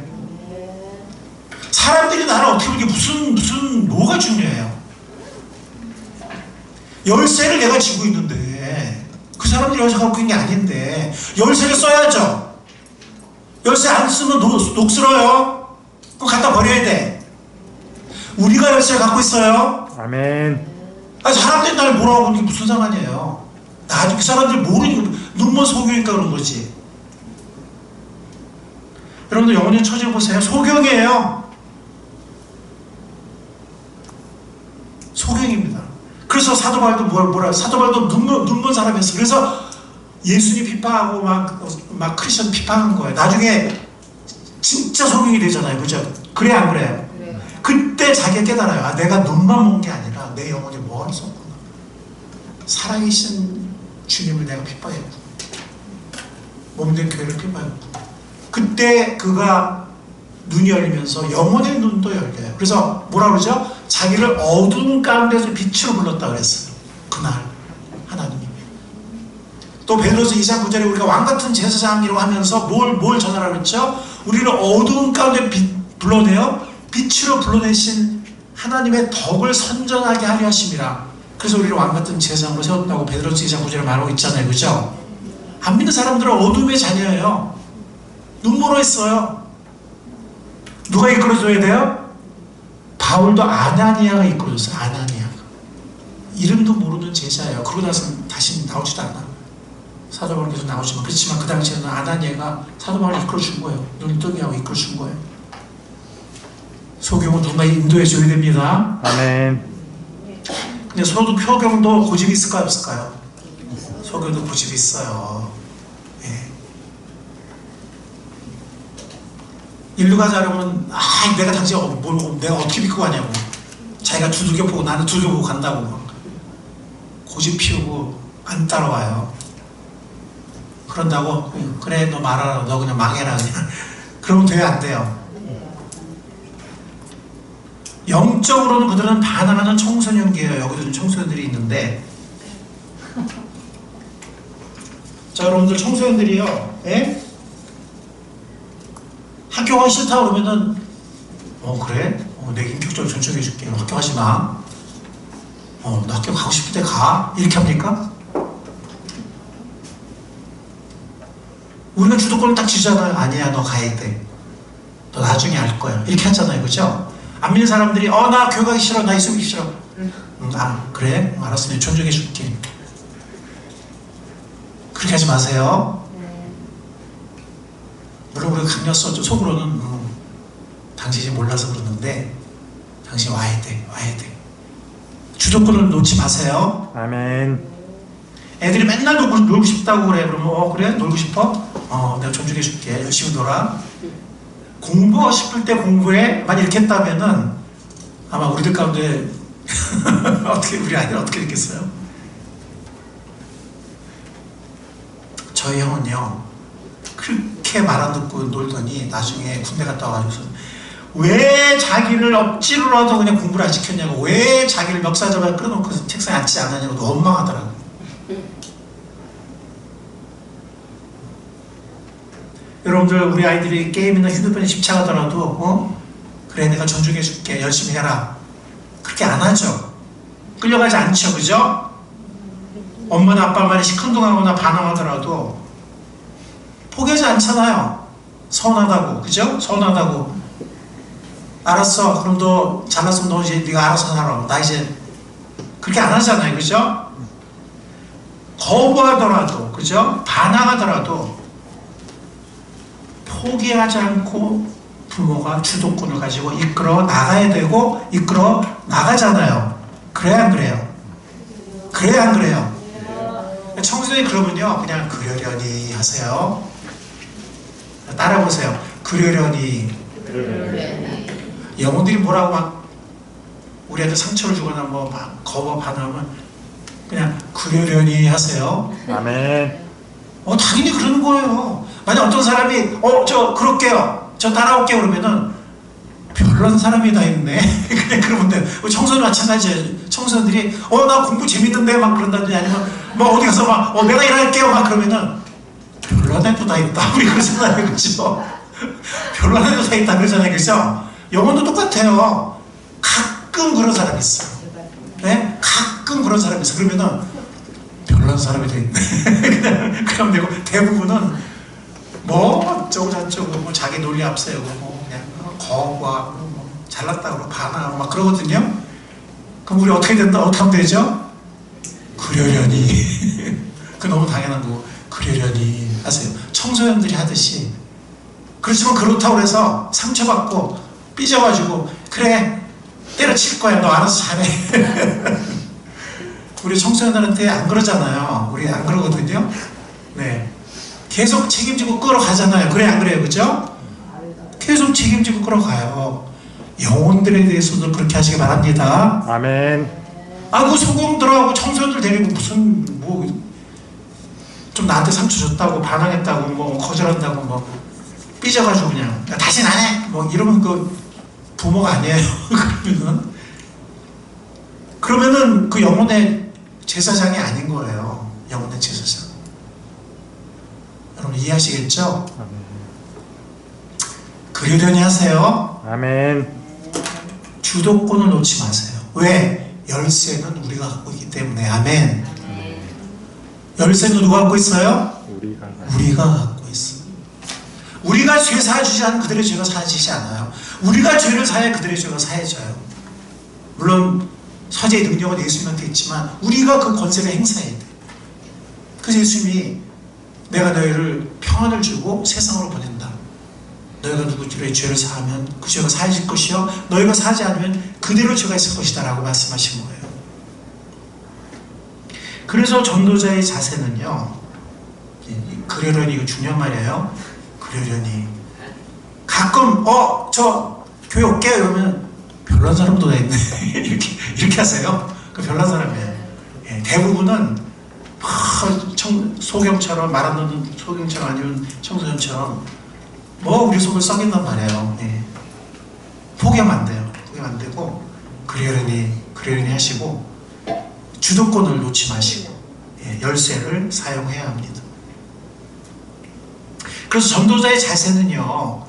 사람들이 나를 어떻게 보게 무슨 뭐가 중요해요? 열쇠를 내가 쥐고 있는데 그 사람들이 열쇠 갖고 있는 게 아닌데 열쇠를 써야죠. 열쇠 안 쓰면 녹슬어요. 그거 갖다 버려야 돼. 우리가 열쇠를 갖고 있어요. 아멘. 아니, 사람들이 나를 뭐라고 하는 게 무슨 상관이에요. 나도 그 사람들 모르니까 눈먼 소경이니까 그런 거지. 여러분들 영혼의 처지 보세요. 소경이에요. 소경입니다. 그래서 사도 바울도 사도 바울도 눈먼 사람이었어. 그래서 예수님 비판하고 막 크리스천 비판한 거예요. 나중에 진짜 소경이 되잖아요. 그죠? 그래 안 그래요? 그래. 그때 자기가 깨달아요. 아, 내가 눈만 본 게 아니라 내 영혼이 뭐하러 썼구나. 살아계신 주님을 내가 핍박했구나. 몸된 교회를 핍박했구나. 그때 그가 눈이 열리면서 영혼의 눈도 열려요. 그래서 뭐라 그러죠? 자기를 어두운 가운데서 빛으로 불렀다 그랬어요. 그날 하나님이. 또 베드로서 2장 9절에 우리가 왕같은 제사장이라고 하면서 뭘 전하라고 했죠? 우리를 어두운 가운데 불러내어 빛으로 불러내신 하나님의 덕을 선전하게 하려 하심이라. 그래서 우리를 왕같은 제사장으로 세웠다고 베드로서 2장 9절에 말하고 있잖아요. 그죠? 안 믿는 사람들은 어둠의 자녀예요. 눈물어 있어요. 누가 이끌어줘야 돼요? 바울도 아나니아가 이끌어줬어요. 아나니아가. 이름도 모르는 제자예요. 그러고 나서는 다시 나오지도 않아. 사도 바울 계속 나오지만 그렇지만 그 당시에는 아나니아가 사도 바울을 이끌어준 거예요. 눈을 뜨게 하고 이끌어준 거예요. 소경은 누가 인도해줘야 됩니다. 아멘. 근데 소경도 고집이 있을까요? 없을까요? 소경도 고집이 있어요. 예. 인류가 자려면 내가 당신 내가 어떻게 믿고 가냐고. 자기가 두들겨 보고 나는 두들겨 보고 간다고 막 고집 피우고 안 따라와요. 그런다고 그래 너 말하라 너 그냥 망해라 그냥 그러면 돼요 안 돼요? 영적으로는 그들은 반항하는 청소년기예요. 여기도 청소년들이 있는데 자 여러분들 청소년들이요. 예? 학교 가기 싫다 그러면은 그래? 내가 인격적으로 존중해 줄게. 학교 가지 마. 나 학교 가고 싶을 때 가. 이렇게 합니까? 우리가 주도권을 딱 주잖아요. 아니야 너 가야 돼. 너 나중에 알 거야. 이렇게 하잖아요. 그죠? 안 믿는 사람들이 나 교회 가기 싫어. 나 있으기 싫어. 그래? 알았어. 내가 존중해 줄게. 그렇게 하지 마세요. 물론 우리가 강요써 속으로는 당신이 몰라서 그러는데 당신 와야 돼. 주도권을 놓지 마세요. 아멘. 애들이 맨날 놀고 싶다고 그래. 그러면 그래? 놀고 싶어? 내가 존중해 줄게. 열심히 놀아. 공부하고 싶을 때 공부해. 만약 이렇게 했다면은 아마 우리들 가운데 우리 아이들 어떻게 됐겠어요? 저희 형은요 그렇게 말 안 듣고 놀더니 나중에 군대 갔다 와가지고 왜 자기를 억지로라도 그냥 공부를 안 시켰냐고, 왜 자기를 멱살잡아 끌어놓고 책상에 앉지 않았냐고 원망하더라고. 여러분들 우리 아이들이 게임이나 휴대폰에 집착하더라도 그래 내가 존중해줄게 열심히 해라 그렇게 안 하죠. 끌려가지 않죠. 그죠? 엄마나 아빠 말에 시큰둥하거나 반항하더라도 포기하지 않잖아요. 서운하다고. 그죠? 서운하다고. 알았어. 그럼 너 잘났으면 너 이제 네가 알아서 살아. 나 이제 그렇게 안 하잖아요. 그죠? 거부하더라도, 그죠? 반항하더라도 포기하지 않고 부모가 주도권을 가지고 이끌어 나가야 되고 이끌어 나가잖아요. 그래야 안 그래요? 그래야 안 그래요? 청소년이 그러면요 그냥 그러려니 하세요. 따라보세요. 그러려니. 영혼들이 뭐라고 막 우리한테 상처를 주거나 뭐 막 거부 반응하면 그냥 그러려니 하세요. 아멘. 당연히 그러는 거예요. 만약 어떤 사람이 저 그럴게요. 저 따라올게요 그러면은 별난 사람이 다 있네. 그냥 그러면 돼. 청소년 마찬가지예요. 청소년들이 나 공부 재밌는데 막 그런다든지 아니면 뭐 어디 가서 막 내가 일할게요 막 그러면은 별난 애도 다 있다 우리 그러잖아요, 그렇죠? 별난 애도 다 있다 그러잖아요, 그렇죠? 영혼도 똑같아요. 가끔 그런 사람이 있어요. 네? 가끔 그런 사람이 있어. 그러면은 별난 사람이 돼 있네. 그럼 되고 대부분은 뭐 어쩌고 저쩌고 뭐 자기 논리 앞세우고 뭐 그냥 거부하고 뭐 잘났다고 그러고 반항하고 막 그러거든요. 그럼 우리 어떻게 된다? 어떻게 하면 되죠? 그러려니. 그 너무 당연한 거고 그러려니 하세요. 청소년들이 하듯이. 그렇지만 그렇다고 해서 상처받고 삐져가지고 그래 때려칠 거야 너 알아서 잘해. 우리 청소년들한테 안 그러잖아요. 우리 안 그러거든요. 네, 계속 책임지고 끌어가잖아요. 그래 안 그래요, 그죠? 계속 책임지고 끌어가요. 영혼들에 대해서도 그렇게 하시기 바랍니다. 아멘. 아, 그 소공들하고 청소년들 데리고 무슨 뭐 좀 나한테 상처 줬다고 반항했다고 뭐 거절한다고 뭐 삐져가지고 그냥 야, 다시는 안 해! 뭐 이러면 그 부모가 아니에요. 그러면은 그 영혼의 제사장이 아닌 거예요. 영혼의 제사장. 여러분 이해하시겠죠? 아멘. 그러려니 하세요. 아멘. 주도권을 놓지 마세요. 왜? 열쇠는 우리가 갖고 있기 때문에. 아멘. 열쇠는 누가 갖고 있어요? 우리가 갖고 있어요. 우리가 죄 사해주지 않으면 그들의 죄가 사해지지 않아요. 우리가 죄를 사해 그들의 죄가 사해져요. 물론 사죄의 능력은 예수님한테 있지만 우리가 그 권세를 행사해야 돼. 그래서 예수님이 내가 너희를 평안을 주고 세상으로 보낸다. 너희가 누구들의 죄를 사하면 그 죄가 사해질 것이요 너희가 사하지 않으면 그대로 죄가 있을 것이다 라고 말씀하신 거예요. 그래서 전도자의 자세는요, 그러려니, 이거 중요한 말이에요. 그러려니 가끔 저 교회 올게요 이러면 별난 사람도 다 있네. 이렇게 하세요. 그 별난 사람이에요. 예, 대부분은 소경처럼 말 안 듣는 소경처럼 아니면 청소년처럼 뭐 우리 속을 썩인단 말이에요. 예. 포기하면 안 돼요. 포기하면 안 되고 그러려니 하시고 주도권을 놓지 마시고 열쇠를 사용해야 합니다. 그래서 전도자의 자세는요,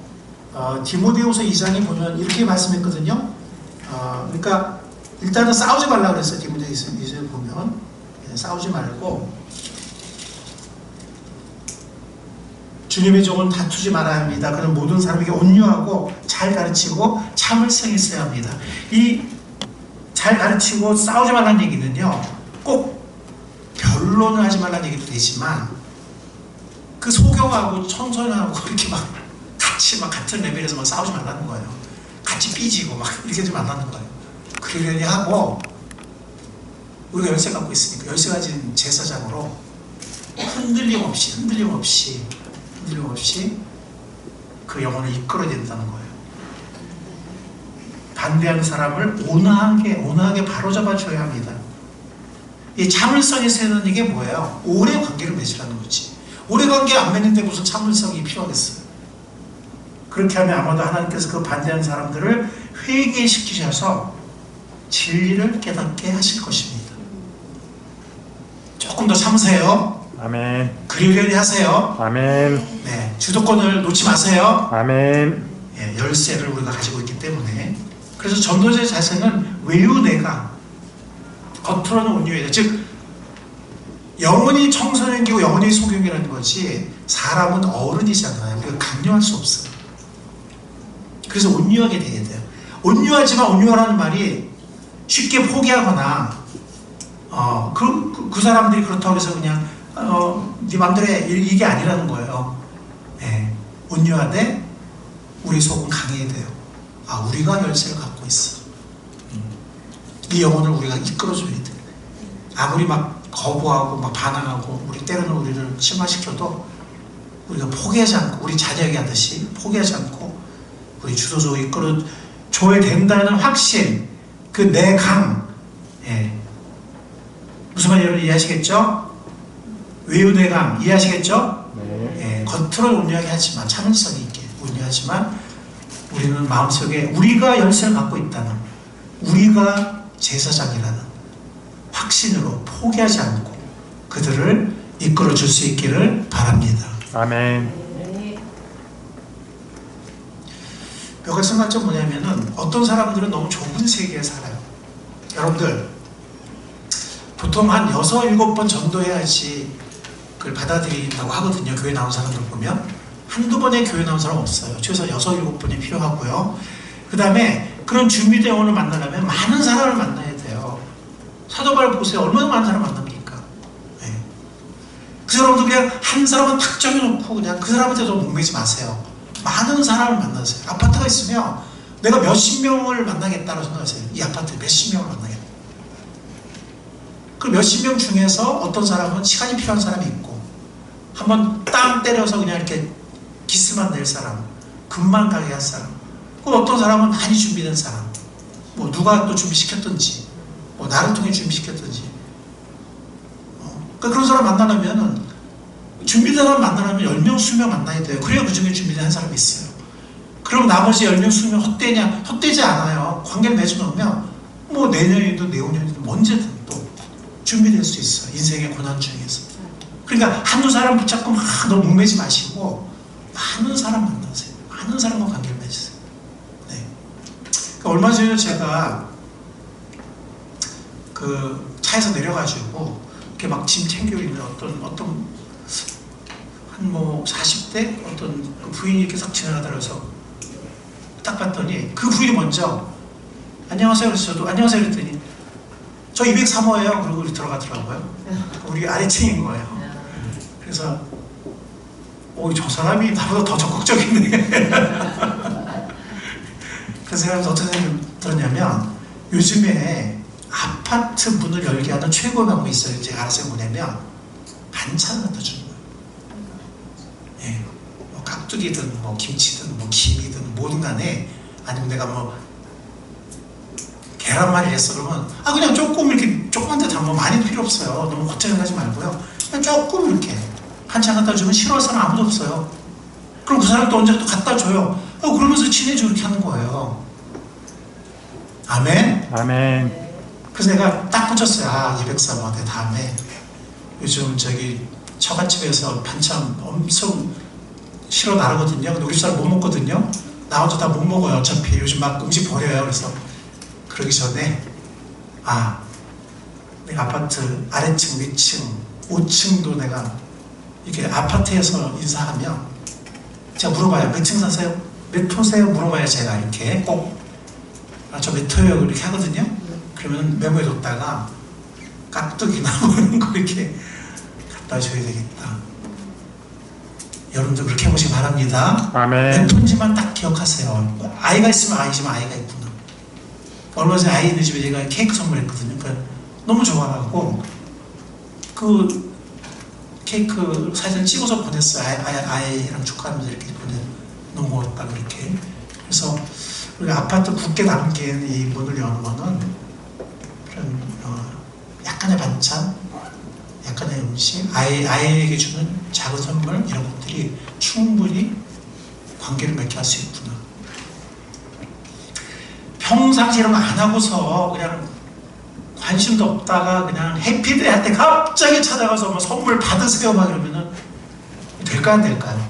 디모데후서 2장에 보면 이렇게 말씀했거든요. 그러니까 일단은 싸우지 말라 그랬어요. 디모데후서 2장에 보면 싸우지 말고 주님의 종은 다투지 말아야 합니다. 그는 모든 사람에게 온유하고 잘 가르치고 참을성이 있어야 합니다. 이 잘 가르치고 싸우지 말라는 얘기는요, 꼭 변론을 하지 말라는 얘기도 되지만 그 소경하고 청소년하고 이렇게 막 같이 막 같은 레벨에서 막 싸우지 말라는 거예요. 같이 삐지고 막 이렇게 하지 말라는 거예요. 그러려니 하고 우리가 열쇠 갖고 있으니까 열쇠 가진 제사장으로 흔들림 없이 그 영혼을 이끌어야 된다는 거예요. 반대하는 사람을 온화하게 바로잡아줘야 합니다. 이 참을성에서는 이게 뭐예요? 오래 관계를 맺으라는 거지. 오래 관계 안 맺는데 무슨 참을성이 필요하겠어요? 그렇게 하면 아마도 하나님께서 그 반대하는 사람들을 회개시키셔서 진리를 깨닫게 하실 것입니다. 조금 더 참으세요. 아멘. 그러려니 하세요. 아멘. 네, 주도권을 놓지 마세요. 아멘. 예, 열쇠를 우리가 가지고 있기 때문에. 그래서 전도자의 자세는 외유내가 겉으로는 온유해야 돼. 즉 영혼이 청소년기고 영혼이 소경이라는 거지 사람은 어른이잖아요. 우리가 강요할 수 없어요. 그래서 온유하게 돼야 돼요. 온유하지만 온유하라는 말이 쉽게 포기하거나 그 사람들이 그렇다고 해서 그냥 네 맘대로 해 이게 아니라는 거예요. 네. 온유하되 우리 속은 강해야 돼요. 우리가 열쇠를 갖고 있어. 이 영혼을 우리가 이끌어줘야 돼. 아무리 막 거부하고 막 반항하고 우리 때로는 우리를 침화시켜도 우리가 포기하지 않고 우리 자녀에게 하듯이 포기하지 않고 우리 주도적으로 이끌어줘야 된다는 확신, 그 내강. 무슨 말인지 여러분 이해하시겠죠? 외유내강 이해하시겠죠? 네. 겉으로 온유하게 하지만 참을성이 있게 온유하지만 우리는 마음속에 우리가 열쇠를 갖고 있다는, 우리가 제사장이라는 확신으로 포기하지 않고 그들을 이끌어 줄 수 있기를 바랍니다. 아멘. 몇 가지 생각할 점 뭐냐면은 어떤 사람들은 너무 좁은 세계에 살아요. 여러분들 보통 한 6, 7번 전도해야지 그걸 받아들인다고 하거든요. 교회 나온 사람들 보면 한두 번에 교회 나온 사람 없어요. 최소 6, 7번이 필요하고요. 그 다음에 그런 준비된 영혼을 만나려면 많은 사람을 만나야 돼요. 사도 바울 보세요. 얼마나 많은 사람 만납니까? 네. 그 사람도 그냥 한 사람은 탁 정해놓고 그냥 그 사람한테도 목매지 마세요. 많은 사람을 만나세요. 아파트가 있으면 내가 몇십 명을 만나겠다고 생각하세요. 이 아파트에 몇십 명을 만나겠다. 그 몇십 명 중에서 어떤 사람은 시간이 필요한 사람이 있고 한번 땅 때려서 그냥 이렇게 기스만 낼 사람, 금만 가게 할 사람, 그 어떤 사람은 많이 준비된 사람, 뭐 누가 또 준비시켰든지, 뭐 나를 통해 준비시켰든지, 그러니까 그런 사람 만나려면 준비된 사람 만나려면 10명, 20명 만나야 돼요. 그래야 그 중에 준비된 사람이 있어요. 그럼 나머지 10명, 20명 헛되냐? 헛되지 않아요. 관계를 맺어 놓으면 뭐 내년이든 내후년이든 언제든 또 준비될 수 있어요. 인생의 고난 중에서. 그러니까 한두 사람 붙잡고 막 너무 목매지 마시고 많은 사람 만나세요. 많은 사람과 관계를 맺으세요. 네. 그러니까 얼마 전에 제가 그 차에서 내려가지고 이렇게 막 짐 챙기고 있는 어떤 한 뭐 40대 어떤 그 부인이 이렇게 싹 지나가더라고요. 딱 봤더니 그 부인이 먼저 안녕하세요. 그래서 저도 안녕하세요 그랬더니 저 203호예요. 그러고 들어가더라고요. 우리 아래층인 거예요. 그래서 저 사람이 나보다 더 적극적이네. 그래서 제가 어떤 생각이 들었냐면 요즘에 아파트 문을 열게 하는 최고의 방법이 있어요. 제가 알아서 뭐냐면 반찬을 갖다 주는 거예요. 예, 뭐 깍두기든 뭐 김치든 뭐 김이든 뭐든 간에 아니면 내가 뭐 계란말이 했어 그러면 그냥 조금 이렇게 조그만 데 담으면 많이 필요 없어요. 너무 걱정하지 말고요. 그냥 조금 이렇게 반찬 갖다 주면 싫어할 사람 아무도 없어요. 그럼 그 사람 또 언제 또 갖다 줘요. 그러면서 친해지고 이렇게 하는 거예요. 아멘? 아멘. 그래서 내가 딱 붙였어요. 203호대 다음에 요즘 저기 처갓집에서 반찬 엄청 실어 나르거든요. 근데 우리 사람 못 먹거든요. 나 혼자 다 못 먹어요. 어차피 요즘 막 음식 버려요. 그래서 그러기 전에 내가 아파트 아래층, 위층, 5층도 내가 이렇게 아파트에서 인사하면 제가 물어봐요. 몇 층 사세요? 몇 호세요? 물어봐요. 제가 이렇게 꼭 저 몇 호예요? 이렇게 하거든요. 그러면 메모해뒀다가 깍두기나 뭐 이런 거 이렇게 갖다 줘야 되겠다. 여러분도 그렇게 해보시기 바랍니다. 아멘. 몇 호인지만 딱 기억하세요. 아이가 있으면 아이지만 아이가 있구나. 얼마 전에 아이 있는 집에 제가 케이크 선물했거든요. 그러니까 너무 좋아하고 그 케이크 사진을 찍어서 보냈어요. 아이랑 축하하면서 이렇게 너무 고맙다고 이렇게. 그래서 우리 아파트 굳게 담긴 이 문을 여는 거는 그런 약간의 반찬, 약간의 음식, 아이에게 주는 작은 선물 이런 것들이 충분히 관계를 맺게 할 수 있구나. 평상시 이런 거 안 하고서 그냥 관심도 없다가 그냥 해피데이 할 때 갑자기 찾아가서 뭐 선물 받으세요 막 이러면은 될까 안 될까요?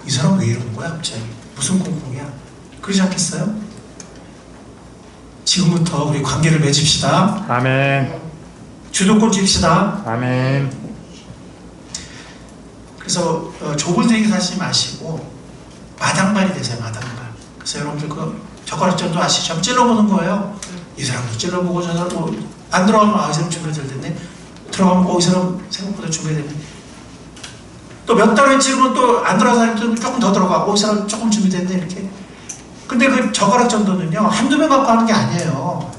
이 사람 왜 이러는 거야 갑자기? 무슨 꽁꽁이야? 그러지 않겠어요? 지금부터 우리 관계를 맺읍시다. 아멘. 주도권 줍시다. 아멘. 그래서 좁은 세계 사시지 마시고 마당발이 되세요. 마당발. 그래서 여러분들 그 젓가락전도 아시죠? 한번 찔러보는 거예요. 이 사람도 찔러보고 저 사람 안 들어가면 이 사람 준비가 잘 됐네. 들어가면 이 사람 생각보다 준비가 됐네. 또 몇 달을 찌르면 또 안 들어가는 사람들은 조금 더 들어가. 이 사람 조금 준비됐네 이렇게. 근데 그 젓가락전도는요 한두 명 갖고 하는 게 아니에요.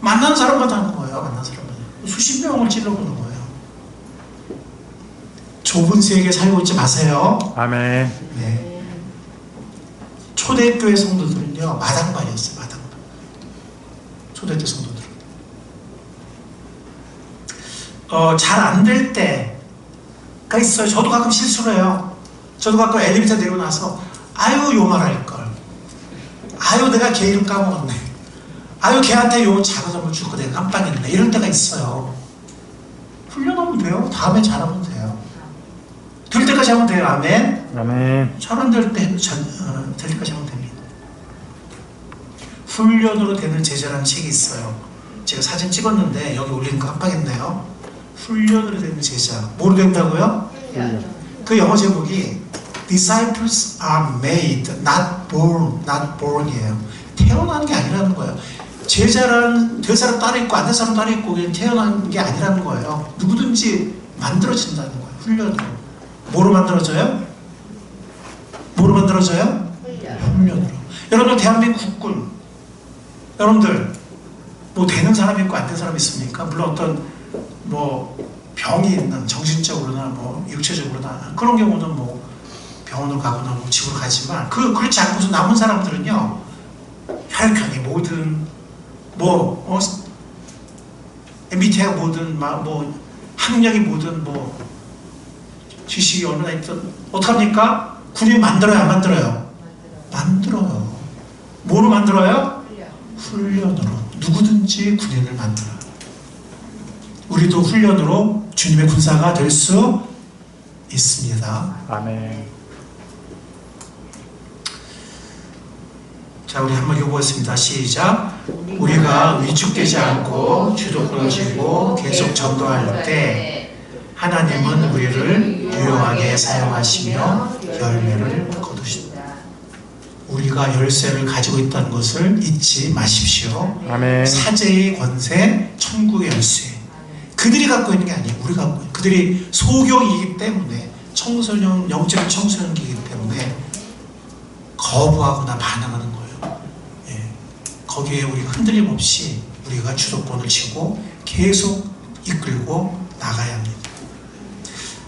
만나는 사람마다 하는 거예요. 만나는 사람마다. 수십 명을 찔러보는 거예요. 좁은 세계에 살고 있지 마세요. 아멘. 네. 초대교회 성도들은요 마당발이었어요. 마당발. 초대교회 성도들은 잘 안 될 때가 있어요. 저도 가끔 실수를 해요. 저도 가끔 엘리베이터 내리고 나서 요 말할 걸. 내가 걔 이름 까먹었네. 걔한테 요 작은 선물 줄 거 내가 깜빡했네. 이럴 때가 있어요. 훈련하면 돼요. 다음에 잘하면 돼요. 될 때까지 하면 돼요. 아멘. 아멘. 될 때까지 하면 됩니다. 훈련으로 되는 제자라는 책이 있어요. 제가 사진 찍었는데 여기 올리는 거 깜빡했네요. 훈련으로 되는 제자. 뭐로 된다고요? 그 영어 제목이 Disciples are made, not born, not born이에요. 태어난 게 아니라는 거예요. 제자라는 될 사람 따로 있고 안 될 사람 따로 있고 그냥 태어난 게 아니라는 거예요. 누구든지 만들어진다는 거예요. 훈련으로. 뭐로 만들어져요? 뭐로 만들어져요? 훈련으로. 여러분 대한민국 국군 여러분들 뭐 되는 사람이 있고 안 되는 사람이 있습니까? 물론 어떤 뭐 병이 있는 정신적으로나 뭐 육체적으로나 그런 경우는 뭐 병원으로 가거나 뭐 집으로 가지만 그렇지 않고서 남은 사람들은요 혈액형이 뭐든 뭐 MBTI가 뭐든 뭐 학력이 뭐든 뭐 지식이 얼마나 있든 어떡합니까? 군인 만들어요 안 만들어요? 만들어요. 뭐로 만들어요? 훈련으로. 누구든지 군인을 만들어요. 우리도 훈련으로 주님의 군사가 될 수 있습니다. 아멘. 자, 우리 한번 읽어보겠습니다. 시작. 우리가 위축되지 않고 주도권을 쥐고 계속 전도할 때 하나님은 우리를 유용하게 사용하시며 열매를 거두신다. 우리가 열쇠를 가지고 있다는 것을 잊지 마십시오. 아멘. 사제의 권세, 천국의 열쇠. 그들이 갖고 있는 게 아니에요. 우리가 갖고 있는. 그들이 소경이기 때문에 청소년, 영적인 청소년기이기 때문에 거부하거나 반항하는 거예요. 예. 거기에 우리가 흔들림 없이 우리가 주도권을 쥐고 계속 이끌고 나가야 합니다.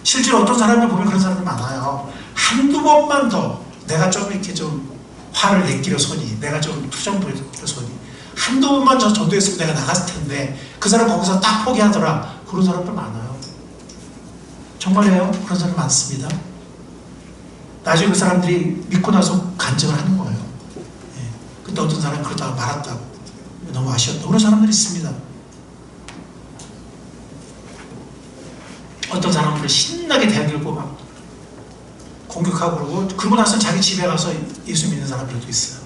실제로 어떤 사람을 보면 그런 사람들 많아요. 한두 번만 더 내가 좀 이렇게 좀 화를 내기로 손이, 내가 좀 투정 부리기로 손이, 한두 번만 저 전도했으면 내가 나갔을 텐데 그 사람 거기서 딱 포기하더라. 그런 사람들 많아요. 정말이에요. 그런 사람 많습니다. 나중에 그 사람들이 믿고 나서 간증을 하는 거예요. 예. 근데 어떤 사람이 그러다가 말았다고, 너무 아쉬웠다고. 그런 사람들이 있습니다. 어떤 사람들은 신나게 대들고 막 공격하고 그러고 나서 자기 집에 가서 예수 믿는 사람들도 있어요.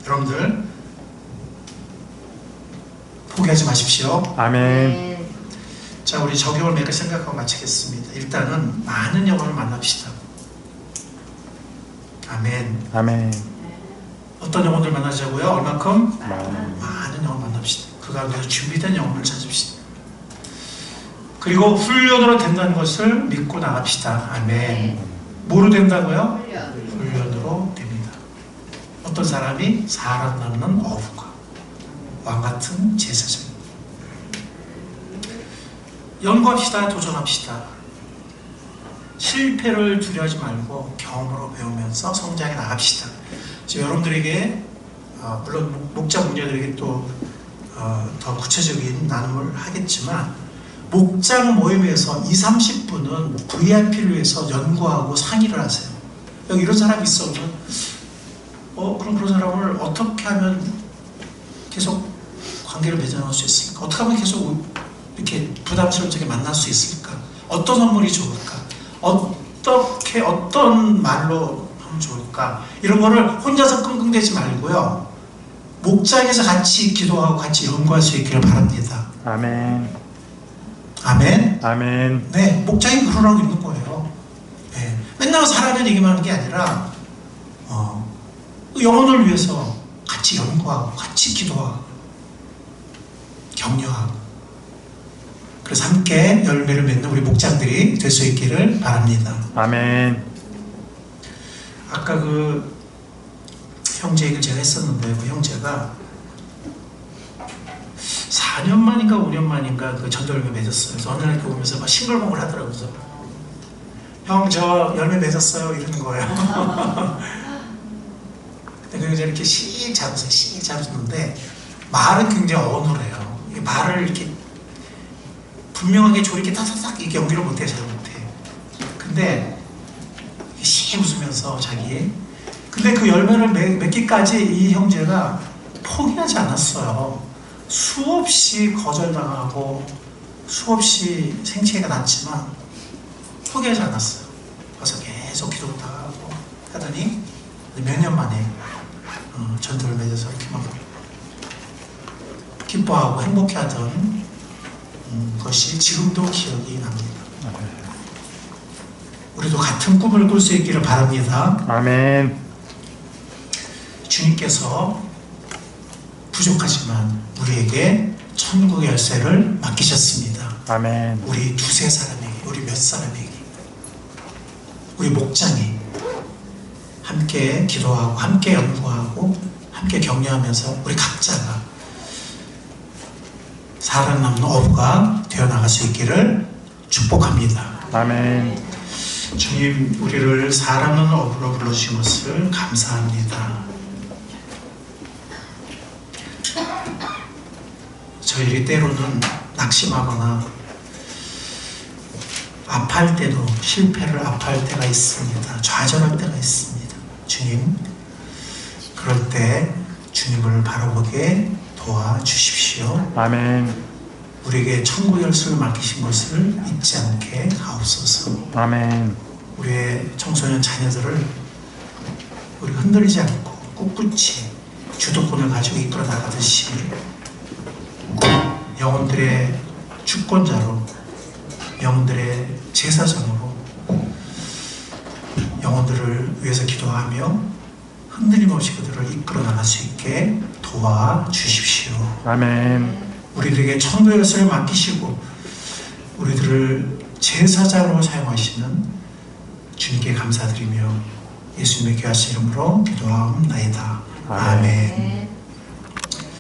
여러분들 포기하지 마십시오. 아멘. 자, 우리 적용을 몇 개 생각하고 마치겠습니다. 일단은 많은 영혼을 만납시다. 아멘. 아멘. 어떤 영혼들 만나자고요? 얼마큼? 아멘. 많은 영혼 만납시다. 그 가운데서 준비된 영혼을 찾읍시다. 그리고 훈련으로 된다는 것을 믿고 나갑시다. 아멘. 뭐로 된다고요? 훈련으로 됩니다. 어떤 사람이 사람 남는 어부가 왕같은 제사장. 연구합시다. 도전합시다. 실패를 두려워하지 말고 경험으로 배우면서 성장해 나갑시다. 지금 여러분들에게 물론 목자 문제들에게 또 더 구체적인 나눔을 하겠지만 목장 모임에서 20-30분은 VIP를 위해서 연구하고 상의를 하세요. 여기 이런 사람이 있어. 그럼 그런 사람을 어떻게 하면 계속 관계를 맺어나갈 수 있을까? 어떻게 하면 계속 이렇게 부담스럽게 만날 수 있을까? 어떤 선물이 좋을까? 어떤 말로 하면 좋을까? 이런 거를 혼자서 끙끙대지 말고요. 목장에서 같이 기도하고 같이 연구할 수 있기를 바랍니다. 아멘. 아멘. 아멘. 네, 목장이 그러라고 있는 거예요. 네, 맨날 사람의 얘기만 하는 게 아니라 영혼을 위해서 같이 연구하고 같이 기도하고 격려하고 그래서 함께 열매를 맺는 우리 목장들이 될 수 있기를 바랍니다. 아멘. 아까 그 형제 얘기를 제가 했었는데 그 형제가 4년 만인가 5년 만인가 그 전도 열매 맺었어요. 그래서 어느 날 이렇게 오면서 막 싱글벙글 하더라고요. 그래서 형, 저 열매 맺었어요. 이러는 거예요. 근데 그 여자 이렇게 씩 잡으는데 말은 굉장히 어눌해요. 말을 이렇게 분명하게 이렇게 딱딱딱 이렇게 연기를 못해. 잘 못해. 근데 씩 웃으면서 자기. 근데 그 열매를 맺기까지 이 형제가 포기하지 않았어요. 수없이 거절당하고 수없이 생채가 났지만 포기하지 않았어요. 와서 계속 기도도 하고 하더니 몇 년 만에 전도를 맺어서 이렇게 막 기뻐하고 행복해하던 것이 지금도 기억이 납니다. 우리도 같은 꿈을 꿀 수 있기를 바랍니다. 아멘. 주님께서 부족하지만 우리에게 천국의 열쇠를 맡기셨습니다. 아멘. 우리 두세 사람에게, 우리 몇 사람에게, 우리 목장이 함께 기도하고 함께 연구하고 함께 격려하면서 우리 각자가 살아남는 어부가 되어나갈 수 있기를 축복합니다. 아멘. 주님, 우리를 살아남는 어부로 불러주신 것을 감사합니다. 저희들이 때로는 낙심하거나 아파할 때도, 실패를 아파할 때가 있습니다. 좌절할 때가 있습니다. 주님, 그럴 때 주님을 바라보게 도와주십시오. 아멘. 우리에게 천국 열쇠를 맡기신 것을 잊지 않게 하옵소서. 아멘. 우리의 청소년 자녀들을 우리 흔들리지 않고 꿋꿋이 주도권을 가지고 이끌어 나가듯이 영혼들의 주권자로, 영혼들의 제사장으로 영혼들을 위해서 기도하며 흔들림 없이 그들을 이끌어 나갈 수 있게 도와주십시오. 아멘. 우리들에게 천국의 열쇠를 맡기시고 우리들을 제사장으로 사용하시는 주님께 감사드리며 예수님의 귀하신 이름으로 기도하옵나이다. 아멘. 아멘. 네.